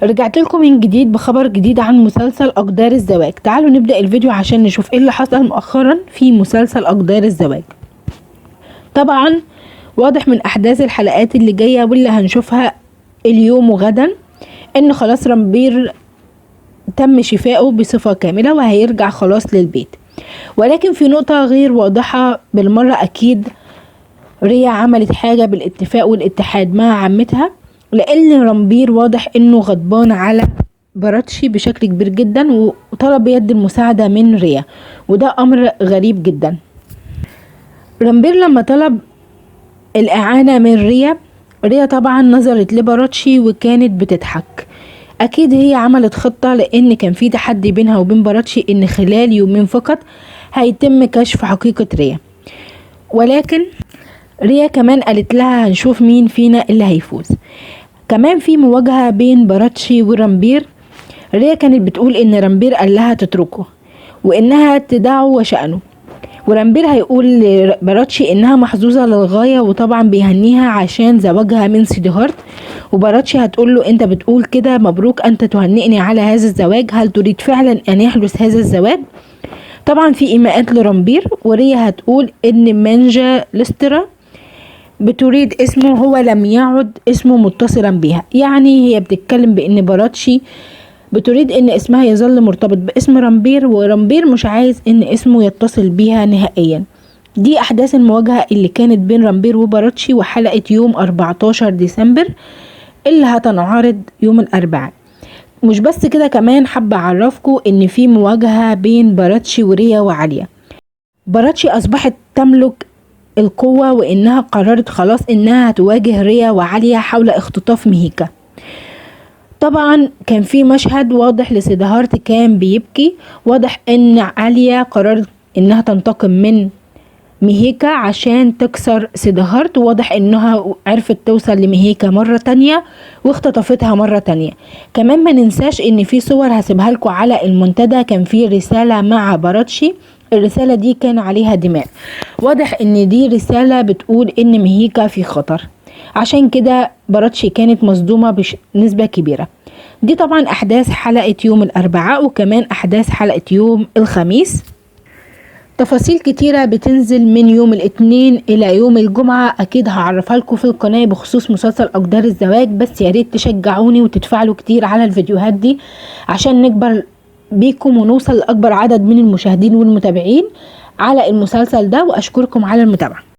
رجعت لكم من جديد بخبر جديد عن مسلسل أقدار الزواج. تعالوا نبدأ الفيديو عشان نشوف ايه اللي حصل مؤخرا في مسلسل أقدار الزواج. طبعا واضح من أحداث الحلقات اللي جاية واللي هنشوفها اليوم وغدا ان خلاص رامبير تم شفائه بصفة كاملة وهيرجع خلاص للبيت، ولكن في نقطة غير واضحة بالمرة. أكيد ريا عملت حاجة بالاتفاق والاتحاد مع عمتها، لأن رامبير واضح انه غضبان على براتشي بشكل كبير جدا وطلب يد المساعدة من ريا، وده أمر غريب جدا. رامبير لما طلب الإعانة من ريا طبعا نظرت لبراتشي وكانت بتضحك. أكيد هي عملت خطة، لأن كان في تحدي بينها وبين براتشي إن خلال يومين فقط هيتم كشف حقيقة ريا، ولكن ريا كمان قالت لها هنشوف مين فينا اللي هيفوز. كمان في مواجهة بين براتشي ورامبير. ريا كانت بتقول إن رامبير قال لها تتركه وإنها تدعه وشأنه، ورامبير هيقول لبراتشي إنها محظوظة للغاية وطبعا بيهنيها عشان زواجها من سيدهارت، وبراتشي هتقول له انت بتقول كده مبروك، انت تهنئني على هذا الزواج، هل تريد فعلا ان يحدث هذا الزواج؟ طبعا في ايماءات لرامبير، وريا هتقول ان مانجا لسترا بتريد اسمه هو لم يعد اسمه متصلا بها. يعني هي بتتكلم بان براتشي بتريد ان اسمها يظل مرتبط باسم رامبير، ورامبير مش عايز ان اسمه يتصل بيها نهائيا. دي احداث المواجهة اللي كانت بين رامبير وبراتشي، وحلقة يوم 14 ديسمبر اللي هتنعرض يوم الاربعاء. مش بس كده، كمان حابة اعرفكم ان في مواجهة بين براتشي وريا وعالية. براتشي اصبحت تملك القوة وانها قررت خلاص انها تواجه ريا وعالية حول اختطاف ميهيكا. طبعا كان في مشهد واضح لسيدهارت كان بيبكي، واضح ان عالية قررت انها تنتقم من ميهيكا عشان تكسر سيدهارت، وواضح انها عرفت توصل لميهيكا مرة تانية واختطفتها مرة تانية. كمان ما ننساش ان في صور هسيبها لكم على المنتدى، كان في رسالة مع براتشي، الرسالة دي كان عليها دماء، واضح ان دي رسالة بتقول ان ميهيكا في خطر، عشان كده براتشي كانت مصدومة بنسبة كبيرة. دي طبعا احداث حلقة يوم الاربعاء وكمان احداث حلقة يوم الخميس. تفاصيل كتيرة بتنزل من يوم الاثنين الى يوم الجمعة، اكيد هعرفها لكم في القناة بخصوص مسلسل اقدار الزواج، بس يا ريت تشجعوني وتتفاعلوا كتير على الفيديوهات دي عشان نكبر بيكم ونوصل لاكبر عدد من المشاهدين والمتابعين على المسلسل ده، واشكركم على المتابعة.